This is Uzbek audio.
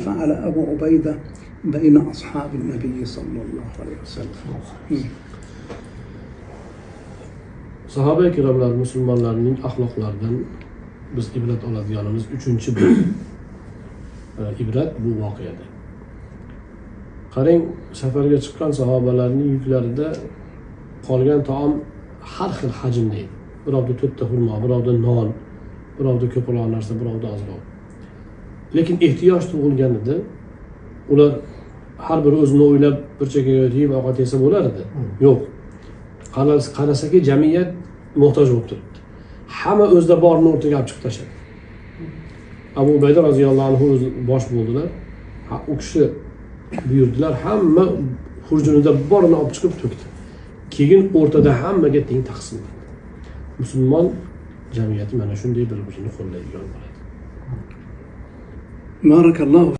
فعل أبو عبيدة بين أصحاب النبي صلى الله عليه وسلم. Sahoba ikromlar musulmonlarning axloqlaridan biz ibrat oladiganimiz uchinchi bir ibrat bu voqeada. Qarang, safarga chiqqan sahobalarning yuklarida qolgan taom har xil hajmda edi. Birovda 4 ta xurmo, birovda non, birovda ko'proq narsa, birovda ozroq. Lekin ehtiyoj tug'ilganida ular har biri o'zini o'ylab bir chekkaga yeb ovqat yesa bo'lar edi. Yo'q. Qarasaki jamiyat muhtoj bo'lib turibdi. Hamma o'zida borini o'rtaga olib chiqib tashladi. Abu Ubayda roziyallohu anhu o'zi bosh bo'ldilar. U kishi buyurdilar, hamma xurjunida borini olib chiqib to'kdi. Keyin o'rtada hammaga teng taqsim qildi. Musulmon jamiyati mana shunday bir-birini qo'llaydigan bo'ladi. Barakallohu